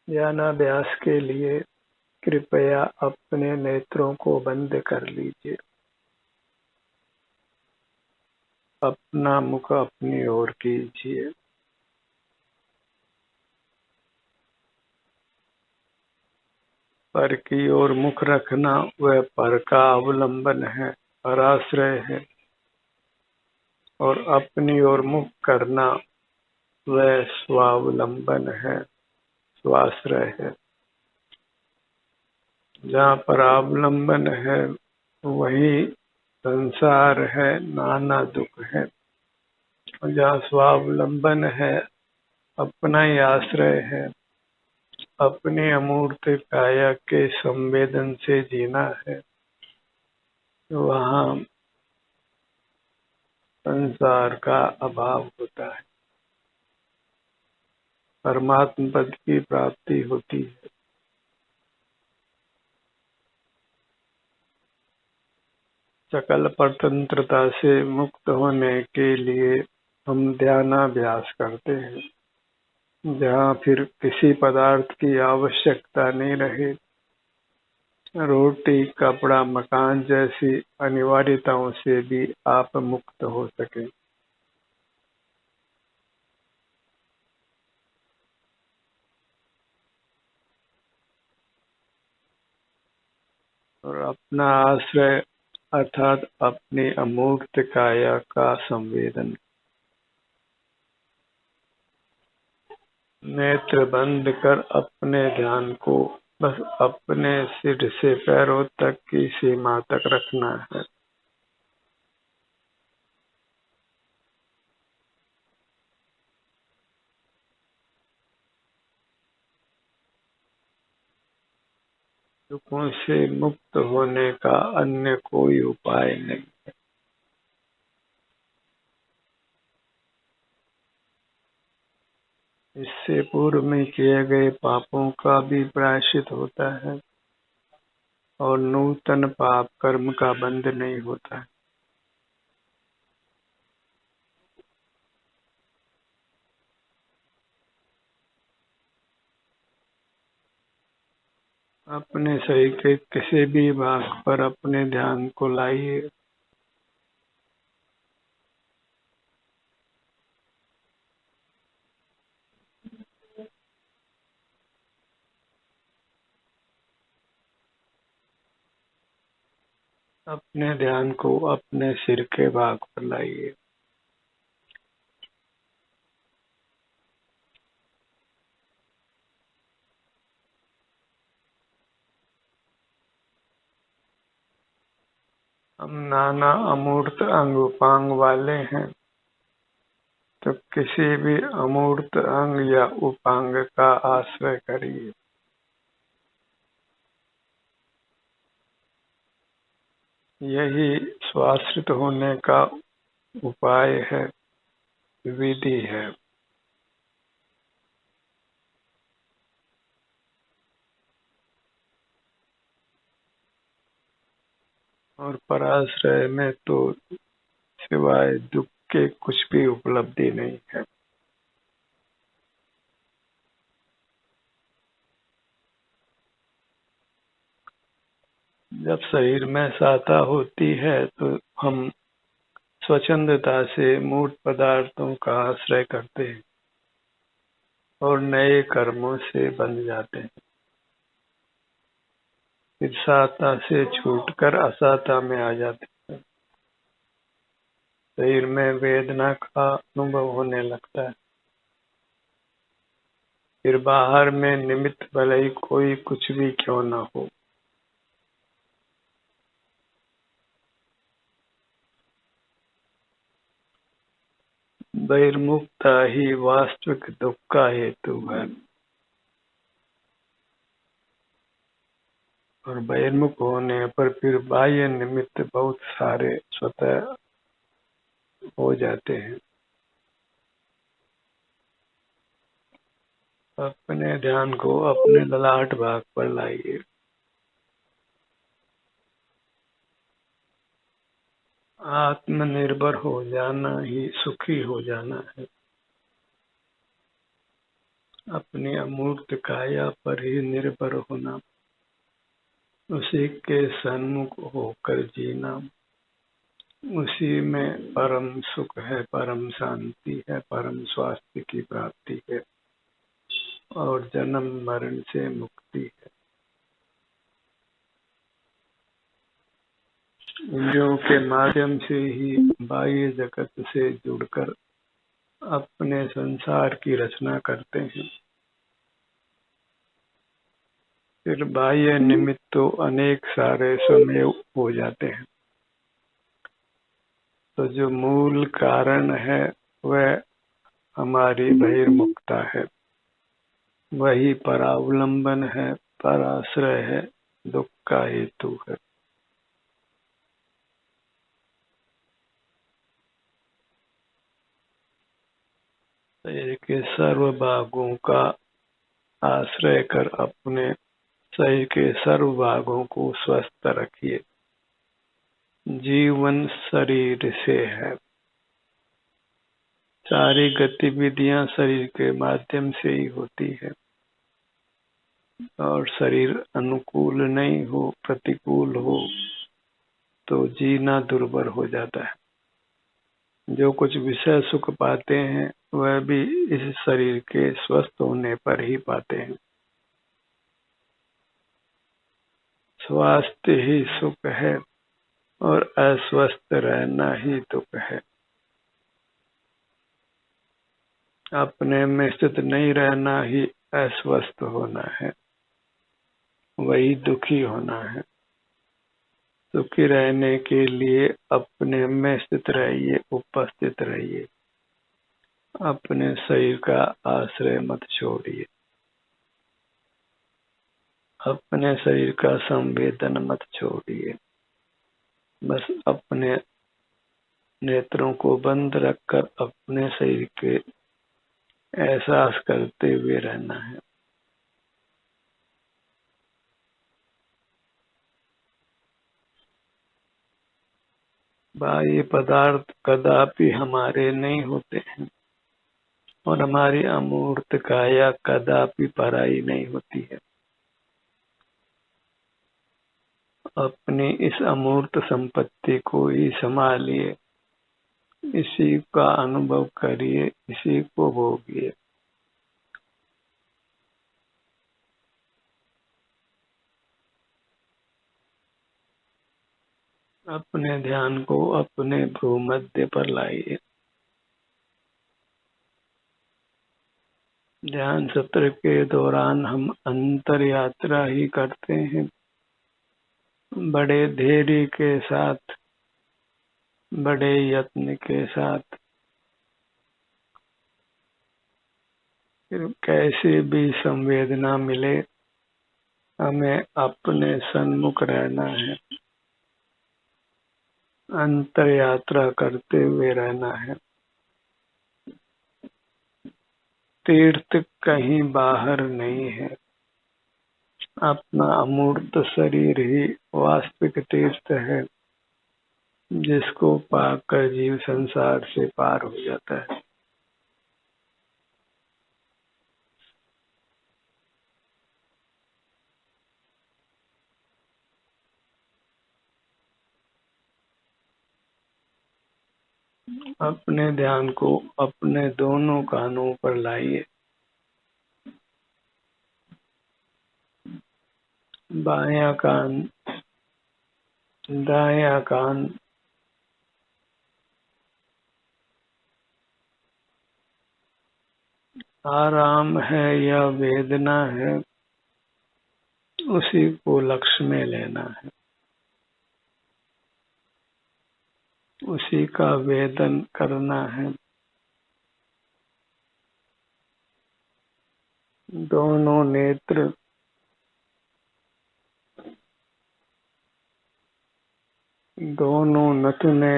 ध्यानाभ्यास के लिए कृपया अपने नेत्रों को बंद कर लीजिए। अपना मुख अपनी ओर कीजिए। पर की ओर मुख रखना वह पर का अवलंबन है, पराश्रय है, और अपनी ओर मुख करना वह स्वावलंबन है, स्वाश्रय है। जहाँ पर अवलंबन है वही संसार है, नाना दुख है। जहाँ स्वावलंबन है, अपना ही आश्रय है, अपनी अमूर्त काया के संवेदन से जीना है, वहाँ संसार का अभाव होता है, परमात्म पद की प्राप्ति होती है। सकल परतंत्रता से मुक्त होने के लिए हम ध्यानाभ्यास करते हैं, जहाँ फिर किसी पदार्थ की आवश्यकता नहीं रहे, रोटी, कपड़ा, मकान जैसी अनिवार्यताओं से भी आप मुक्त हो सके। और अपना आश्रय अर्थात अपनी अमूर्त काया का संवेदन। नेत्र बंद कर अपने ध्यान को बस अपने सिर से पैरों तक की सीमा तक रखना है। दुखों से मुक्त होने का अन्य कोई उपाय नहीं। इससे पूर्व में किए गए पापों का भी प्रायश्चित होता है और नूतन पाप कर्म का बंध नहीं होता है। अपने शरीर के किसी भी भाग पर अपने ध्यान को लाइए। अपने ध्यान को अपने सिर के भाग पर लाइए। हम नाना अमूर्त अंग उपांग वाले हैं, तो किसी भी अमूर्त अंग या उपांग का आश्रय करिए। यही स्वाश्रित होने का उपाय है, विधि है। और पराश्रय में तो सिवाय दुख के कुछ भी उपलब्धि नहीं है। जब शरीर में साता होती है तो हम स्वच्छंदता से मूर्त पदार्थों का आश्रय करते हैं और नए कर्मों से बंध जाते हैं। फिर साता से छूटकर असाता में आ जाते हैं। शरीर में वेदना का अनुभव होने लगता है। फिर बाहर में निमित्त भले ही कोई कुछ भी क्यों ना हो, बहिर्मुखता ही वास्तविक दुख का हेतु है। और बहिर्मुख होने पर फिर बाह्य निमित्त बहुत सारे स्वतः हो जाते हैं। अपने ध्यान को अपने ललाट भाग पर लाइए। आत्मनिर्भर हो जाना ही सुखी हो जाना है। अपनी अमूर्त काया पर ही निर्भर होना, उसी के सन्मुख होकर जीना, उसी में परम सुख है, परम शांति है, परम स्वास्थ्य की प्राप्ति है और जन्म मरण से मुक्ति है। इंद्रियों के माध्यम से ही बाह्य जगत से जुड़कर अपने संसार की रचना करते हैं। फिर बाह्य निमित्त तो अनेक सारे समय हो जाते हैं, तो जो मूल कारण है वह हमारी बहिर्मुखता है, वही परावलंबन है, पराश्रय है, दुख का हेतु है। शरीर के सर्व भागों का आश्रय कर अपने शरीर के सर्व भागों को स्वस्थ रखिए। जीवन शरीर से है, सारी गतिविधियां शरीर के माध्यम से ही होती है और शरीर अनुकूल नहीं हो, प्रतिकूल हो तो जीना दुर्भर हो जाता है। जो कुछ विषय सुख पाते हैं वह भी इस शरीर के स्वस्थ होने पर ही पाते हैं। स्वास्थ्य ही सुख है और अस्वस्थ रहना ही दुख है। अपने में स्थित नहीं रहना ही अस्वस्थ होना है, वही दुखी होना है। सुखी रहने के लिए अपने में स्थित रहिए, उपस्थित रहिए, अपने शरीर का आश्रय मत छोड़िए, अपने शरीर का संवेदन मत छोड़िए। बस अपने नेत्रों को बंद रखकर अपने शरीर के एहसास करते हुए रहना है। बाह्य पदार्थ कदापि हमारे नहीं होते हैं और हमारी अमूर्त काया कदापि पराई नहीं होती है। अपनी इस अमूर्त संपत्ति को ही संभालिए, इसी का अनुभव करिए, इसी को भोगिए। अपने ध्यान को अपने भ्रूमध्य पर लाइए। ध्यान सत्र के दौरान हम अंतर यात्रा ही करते हैं, बड़े धैर्य के साथ, बड़े यत्न के साथ। फिर कैसी भी संवेदना मिले, हमें अपने सन्मुख रहना है, अंतर यात्रा करते हुए रहना है। तीर्थ कहीं बाहर नहीं है, अपना अमूर्त शरीर ही वास्तविक तीर्थ है, जिसको पाकर जीव संसार से पार हो जाता है। अपने ध्यान को अपने दोनों कानों पर लाइए। बायां कान, दायां कान, आराम है या वेदना है, उसी को लक्ष्य में लेना है, उसी का वेदन करना है। दोनों नेत्र, दोनों नथुने,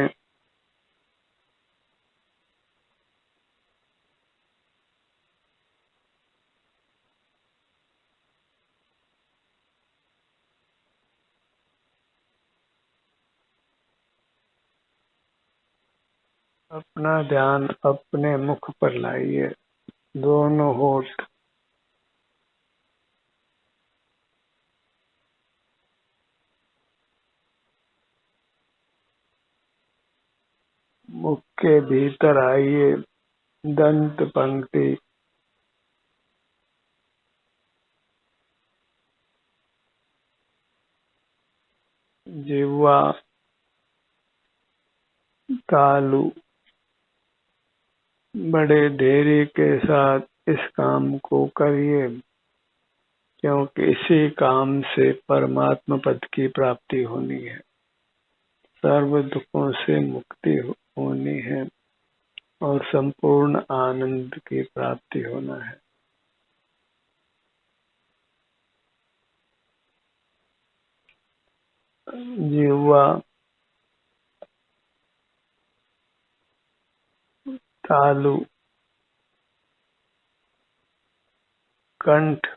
अपना ध्यान अपने मुख पर लाइए। दोनों होठ, के भीतर आइए। दंत पंक्ति, जिह्वा, तालु। बड़े धैर्य के साथ इस काम को करिए, क्योंकि इसी काम से परमात्मा पद की प्राप्ति होनी है, सर्व दुखों से मुक्ति होनी है और संपूर्ण आनंद की प्राप्ति होना है। जिह्वा, तालु, कंठ,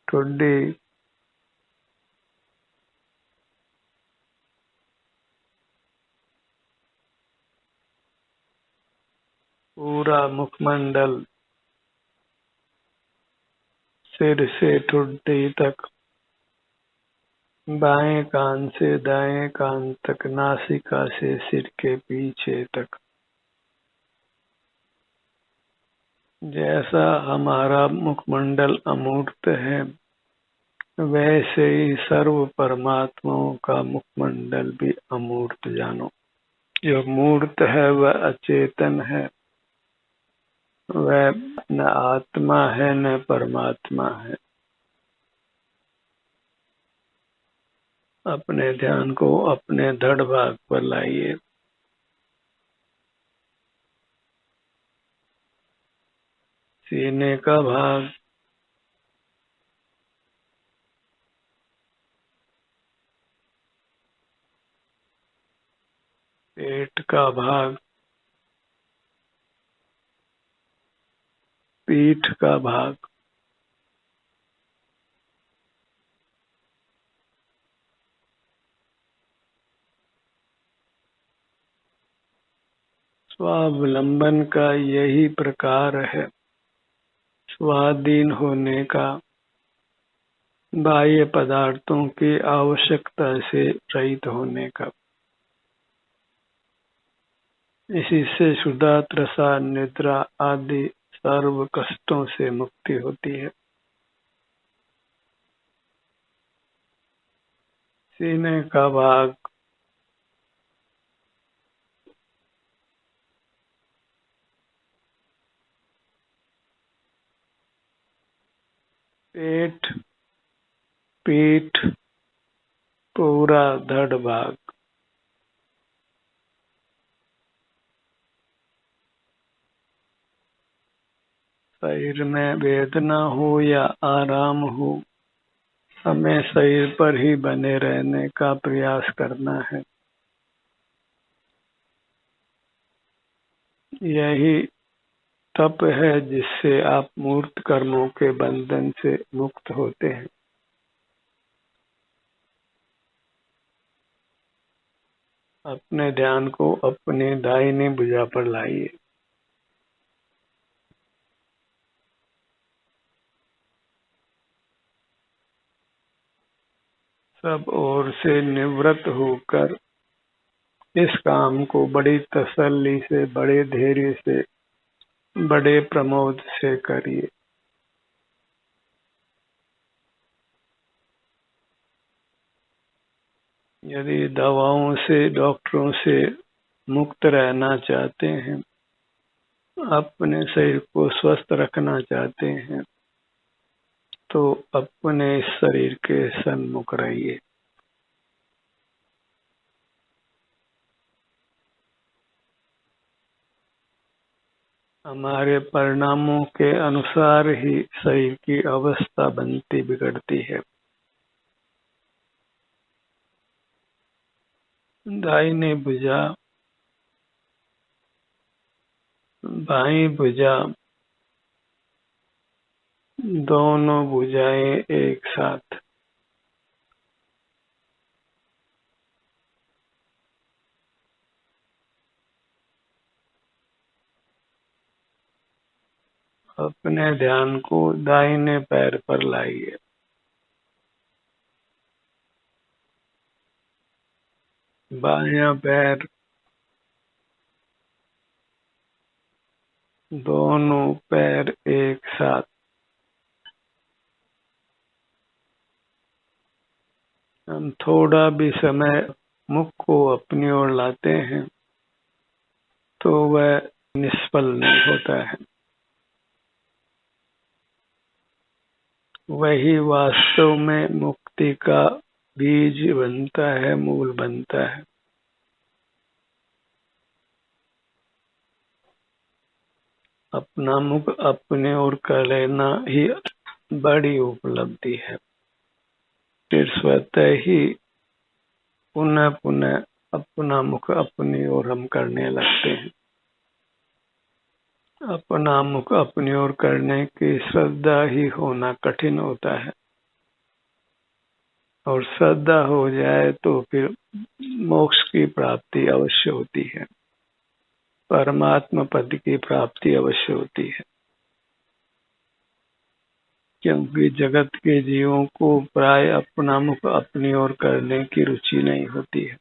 ठुड्डी, पूरा मुखमंडल, सिर से ठुड्डी तक, बाएं कान से दाएं कान तक, नासिका से सिर के पीछे तक। जैसा हमारा मुखमंडल अमूर्त है, वैसे ही सर्व परमात्माओं का मुखमंडल भी अमूर्त जानो। जो मूर्त है वह अचेतन है, वह न आत्मा है न परमात्मा है। अपने ध्यान को अपने धड़ भाग पर लाइए। सीने का भाग, पेट का भाग, पीठ का भाग, स्वावलंबन का यही प्रकार है, स्वाधीन होने का, बाह्य पदार्थों की आवश्यकता से रहित होने का। इसी से क्षुधा, त्रसा, निद्रा आदि सर्व कष्टों से मुक्ति होती है। सीने का भाग, पेट, पीठ, पूरा धड़ भाग। शरीर में वेदना हो या आराम हो, हमें शरीर पर ही बने रहने का प्रयास करना है। यही तप है जिससे आप मूर्त कर्मों के बंधन से मुक्त होते हैं। अपने ध्यान को अपनी दाहिनी भुजा पर लाइए। सब ओर से निवृत्त होकर इस काम को बड़ी तसल्ली से, बड़े धैर्य से, बड़े प्रमोद से करिए। यदि दवाओं से, डॉक्टरों से मुक्त रहना चाहते हैं, अपने शरीर को स्वस्थ रखना चाहते हैं, तो अपने शरीर के सन्मुख रहिए। हमारे परिणामों के अनुसार ही शरीर की अवस्था बनती बिगड़ती है। दाहिनी भुजा, बाईं भुजा, दोनों भुजाएं एक साथ। अपने ध्यान को दाहिने पैर पर लाइए। बायां पैर, दोनों पैर एक साथ। हम थोड़ा भी समय मुख को अपनी ओर लाते हैं तो वह निष्फल नहीं होता है। वही वास्तव में मुक्ति का बीज बनता है, मूल बनता है। अपना मुख अपने ओर कर लेना ही बड़ी उपलब्धि है। फिर स्वतः ही पुनः पुनः अपना मुख अपनी ओर हम करने लगते हैं। अपना मुख अपनी ओर करने की श्रद्धा ही होना कठिन होता है, और श्रद्धा हो जाए तो फिर मोक्ष की प्राप्ति अवश्य होती है, परमात्मा पद की प्राप्ति अवश्य होती है। क्योंकि जगत के जीवों को प्राय अपना मुख अपनी ओर करने की रुचि नहीं होती है।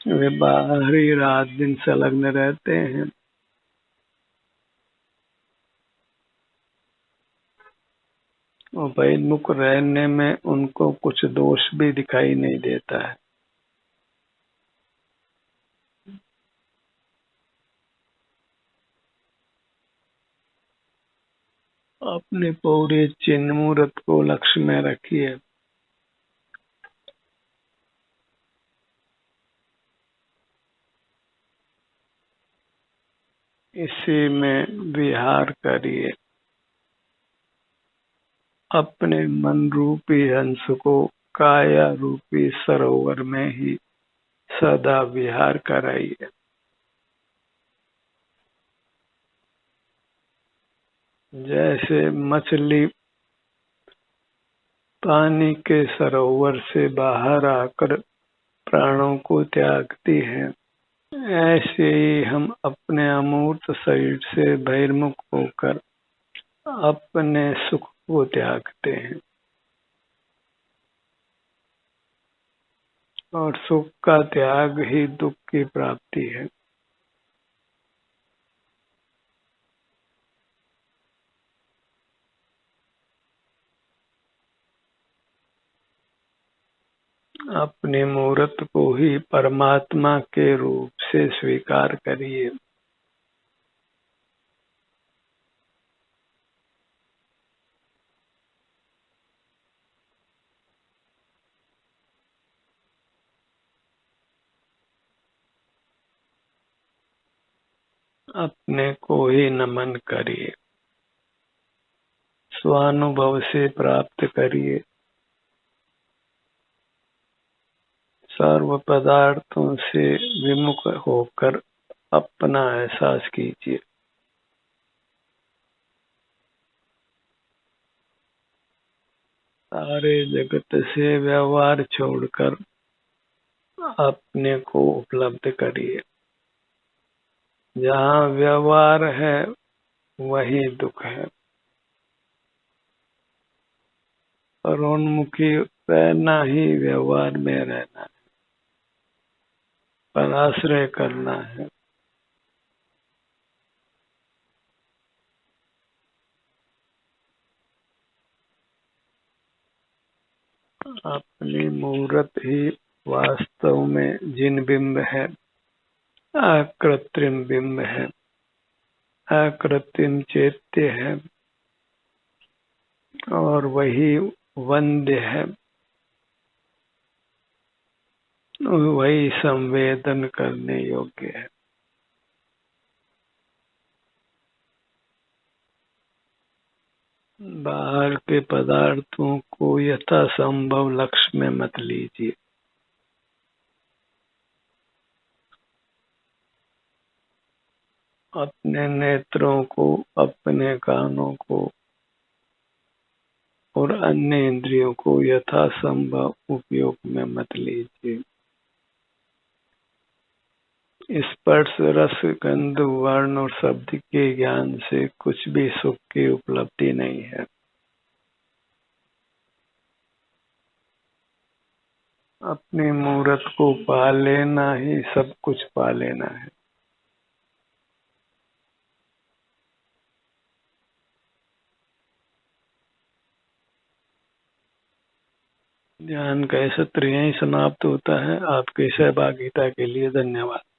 वे बाहर ही रात दिन संलग्न रहते हैं। और बहिर्मुख रहने में उनको कुछ दोष भी दिखाई नहीं देता है। अपने पूरे चिन्ह मूर्त को लक्ष्य में रखिए। इसी में विहार करिए। अपने मन रूपी हंस को काया रूपी सरोवर में ही सदा विहार कराइए। जैसे मछली पानी के सरोवर से बाहर आकर प्राणों को त्यागती है, ऐसे ही हम अपने अमूर्त शरीर से बहिर्मुख होकर अपने सुख को त्यागते हैं। और सुख का त्याग ही दुख की प्राप्ति है। अपने मूर्त को ही परमात्मा के रूप से स्वीकार करिए। अपने को ही नमन करिए। स्वानुभव से प्राप्त करिए। सर्व पदार्थों से विमुख होकर अपना एहसास कीजिए। सारे जगत से व्यवहार छोड़कर अपने को उपलब्ध करिए। जहाँ व्यवहार है वही दुख है। और उन्मुखी रहना ही व्यवहार में रहना है, पर आश्रय करना है। अपनी मूर्त ही वास्तव में जिन बिंब है, अकृत्रिम बिंब है, अकृत्रिम चैत्य है, और वही वंद्य है, वही संवेदन करने योग्य है। बाहर के पदार्थों को यथासंभव लक्ष्य में मत लीजिए। अपने नेत्रों को, अपने कानों को और अन्य इंद्रियों को यथासंभव उपयोग में मत लीजिए। स्पर्श, रस, गंध, वर्ण और शब्द के ज्ञान से कुछ भी सुख की उपलब्धि नहीं है। अपनी मूरत को पा लेना ही सब कुछ पा लेना है। ध्यान का सत्र यहीं समाप्त होता है। आपकी सहभागिता के लिए धन्यवाद।